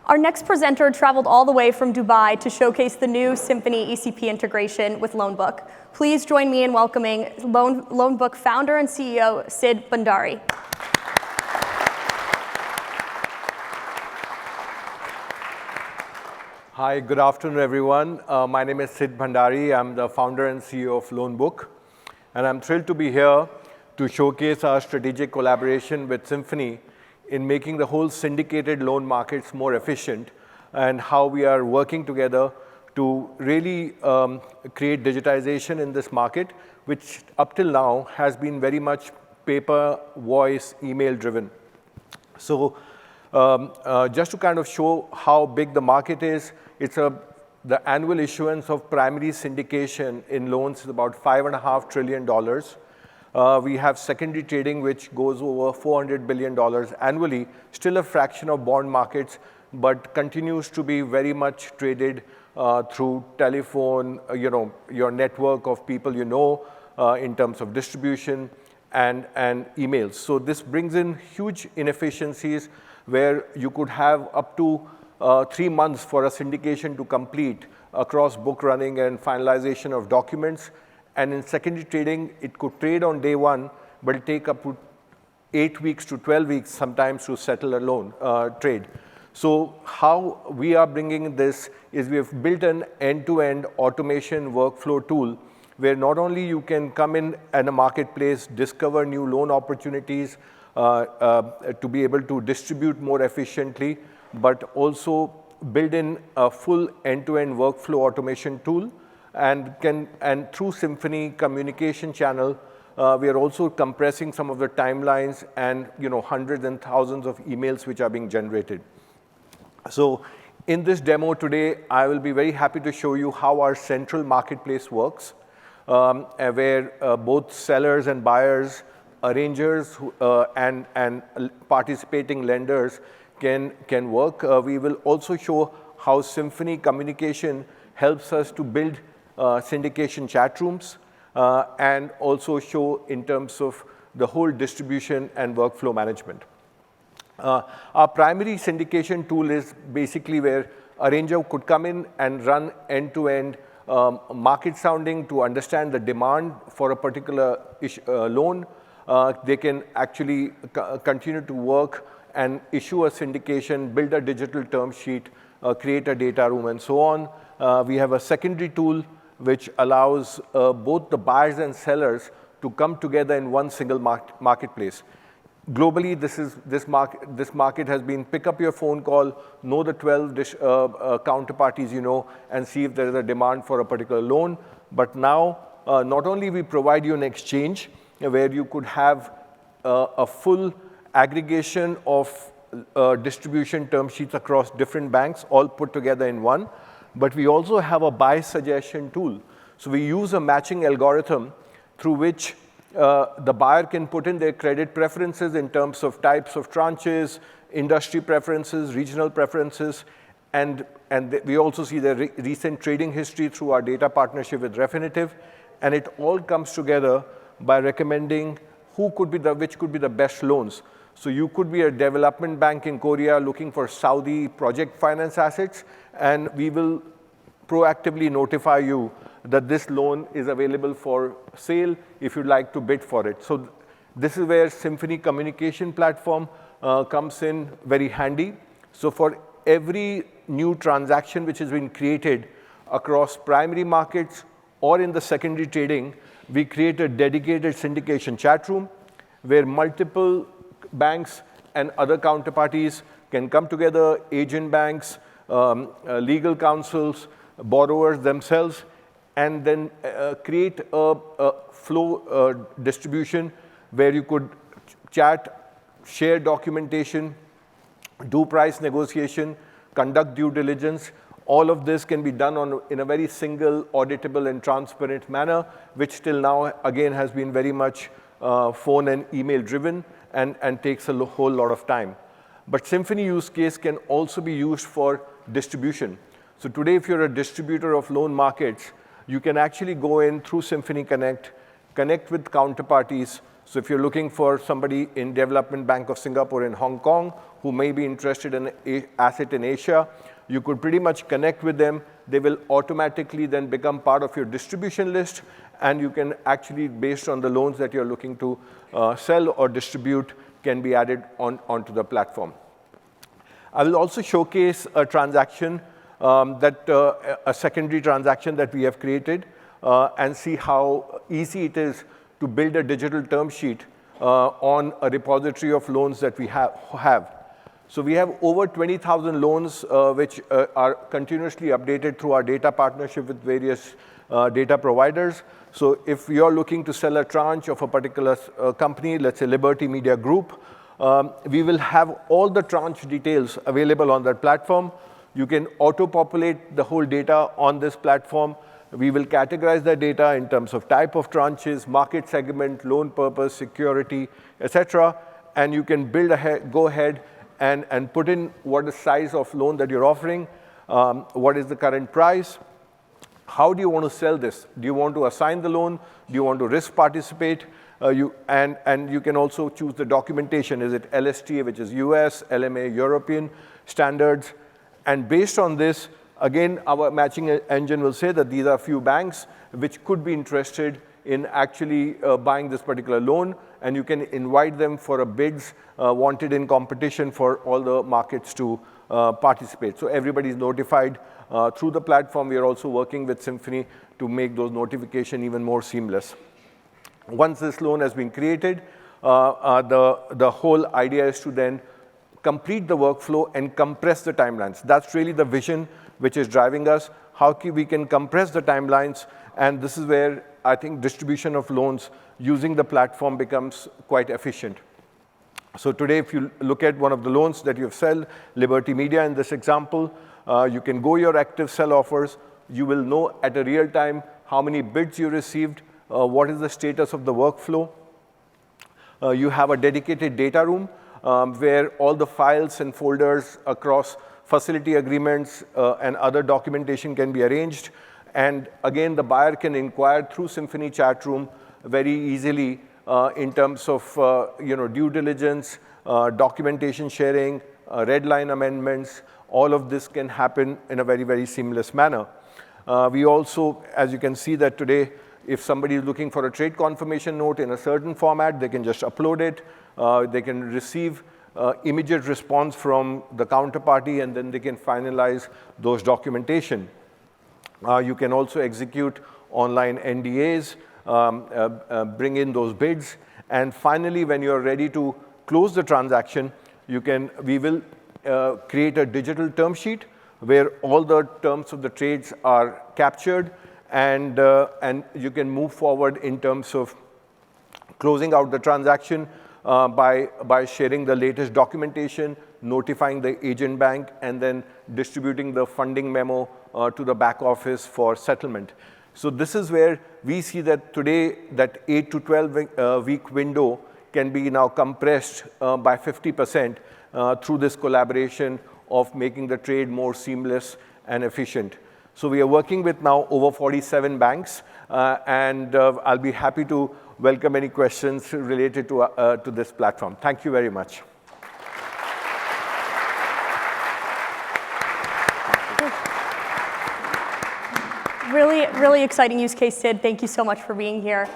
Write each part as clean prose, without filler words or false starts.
Our next presenter traveled all the way from Dubai to showcase the new Symphony ECP integration with LoanBook. Please join me in welcoming LoanBook founder and CEO, Sid Bhandari. Hi, good afternoon, everyone. My name is Sid Bhandari. I'm the founder and CEO of LoanBook. And I'm thrilled to be here to showcase our strategic collaboration with Symphony in making the whole syndicated loan markets more efficient and how we are working together to really create digitization in this market, which up till now has been very much paper, voice, email driven. So just to kind of show how big the market is, the annual issuance of primary syndication in loans is about $5.5 trillion. We have secondary trading, which goes over $400 billion annually, still a fraction of bond markets, but continues to be very much traded through telephone, your network of people in terms of distribution and emails. So this brings in huge inefficiencies where you could have up to 3 months for a syndication to complete across book running and finalization of documents. And in secondary trading, it could trade on day one, but it'll take up to 8 weeks to 12 weeks sometimes to settle a loan trade. So how we are bringing this is we have built an end-to-end automation workflow tool where not only you can come in a marketplace, discover new loan opportunities to be able to distribute more efficiently, but also build in a full end-to-end workflow automation tool. And through Symphony communication channel, we are also compressing some of the timelines and hundreds and thousands of emails which are being generated. So in this demo today, I will be very happy to show you how our central marketplace works, where both sellers and buyers, arrangers and participating lenders can work. We will also show how Symphony communication helps us to build syndication chat rooms, and also show in terms of the whole distribution and workflow management. Our primary syndication tool is basically where arranger could come in and run end-to-end market sounding to understand the demand for a particular loan. They can actually continue to work and issue a syndication, build a digital term sheet, create a data room, and so on. We have a secondary tool which allows both the buyers and sellers to come together in one single marketplace. Globally, this market has been pick up your phone call, know the 12 counterparties and see if there is a demand for a particular loan. But now, not only we provide you an exchange where you could have a full aggregation of distribution term sheets across different banks, all put together in one, but we also have a buy suggestion tool. So we use a matching algorithm through which the buyer can put in their credit preferences in terms of types of tranches, industry preferences, regional preferences, and we also see the recent trading history through our data partnership with Refinitiv, and it all comes together by recommending which could be the best loans. So you could be a development bank in Korea looking for Saudi project finance assets, and we will proactively notify you that this loan is available for sale if you'd like to bid for it. So this is where Symphony communication platform comes in very handy. So for every new transaction which has been created across primary markets or in the secondary trading, we create a dedicated syndication chat room where multiple banks and other counterparties can come together, agent banks, legal counsels, borrowers themselves, and then create a flow distribution where you could chat, share documentation, do price negotiation, conduct due diligence. All of this can be done in a very single, auditable, and transparent manner, which till now, again, has been very much phone and email driven and takes a whole lot of time. But Symphony use case can also be used for distribution. So today, if you're a distributor of loan markets, you can actually go in through Symphony connect with counterparties, So if you're looking for somebody in Development Bank of Singapore in Hong Kong who may be interested in an asset in Asia, you could pretty much connect with them. They will automatically then become part of your distribution list, and you can actually, based on the loans that you're looking to sell or distribute, can be added onto the platform. I will also showcase a transaction, a secondary transaction that we have created, and see how easy it is to build a digital term sheet on a repository of loans that we have. So we have over 20,000 loans which are continuously updated through our data partnership with various data providers. So if you're looking to sell a tranche of a particular company, let's say Liberty Media Group, we will have all the tranche details available on that platform. You can auto-populate the whole data on this platform. We will categorize the data in terms of type of tranches, market segment, loan purpose, security, etc. And you can go ahead and put in what the size of loan that you're offering, what is the current price, how do you want to sell this? Do you want to assign the loan? Do you want to risk participate? And you can also choose the documentation. Is it LSTA, which is US, LMA, European standards? And based on this, again, our matching engine will say that these are a few banks which could be interested in actually buying this particular loan, and you can invite them for a bids wanted in competition for all the markets to participate. So everybody is notified through the platform. We are also working with Symphony to make those notifications even more seamless. Once this loan has been created, the whole idea is to then complete the workflow and compress the timelines. That's really the vision which is driving us, how we can compress the timelines, and this is where I think distribution of loans using the platform becomes quite efficient. So today, if you look at one of the loans that you've sold, Liberty Media in this example, you can go your active sell offers. You will know at a real time how many bids you received, what is the status of the workflow. You have a dedicated data room where all the files and folders across facility agreements and other documentation can be arranged. And again, the buyer can inquire through Symphony chat room very easily in terms of due diligence, documentation sharing, red line amendments. All of this can happen in a very, very seamless manner. We also, as you can see that today, if somebody is looking for a trade confirmation note in a certain format, they can just upload it. They can receive immediate response from the counterparty, and then they can finalize those documentation. You can also execute online NDAs, bring in those bids, and finally, when you're ready to close the transaction, we will create a digital term sheet where all the terms of the trades are captured, and you can move forward in terms of closing out the transaction by sharing the latest documentation, notifying the agent bank, and then distributing the funding memo to the back office for settlement. So this is where we see that today that 8 to 12 week window can be now compressed by 50% through this collaboration of making the trade more seamless and efficient. So we are working with now over 47 banks, and I'll be happy to welcome any questions related to this platform. Thank you very much. Really exciting use case, Sid. Thank you so much for being here.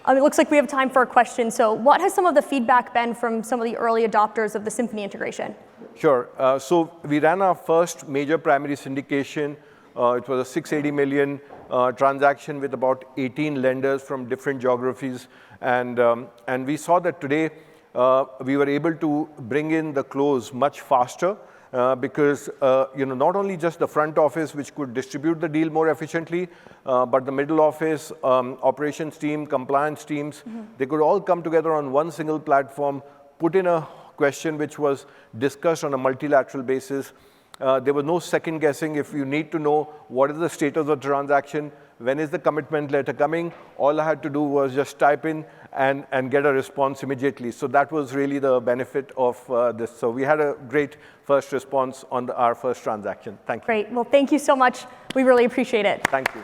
It looks like we have time for a question. So what has some of the feedback been from some of the early adopters of the Symphony integration? Sure. So we ran our first major primary syndication. It was a 680 million transaction with about 18 lenders from different geographies. And we saw that today we were able to bring in the close much faster because not only just the front office, which could distribute the deal more efficiently, but the middle office, operations team, compliance teams, they could all come together on one single platform, put in a question which was discussed on a multilateral basis. There was no second guessing. If you need to know what is the status of the transaction, when is the commitment letter coming, all I had to do was just type in and get a response immediately. So that was really the benefit of this. So we had a great first response on our first transaction. Thank you. Great. Well, thank you so much. We really appreciate it. Thank you.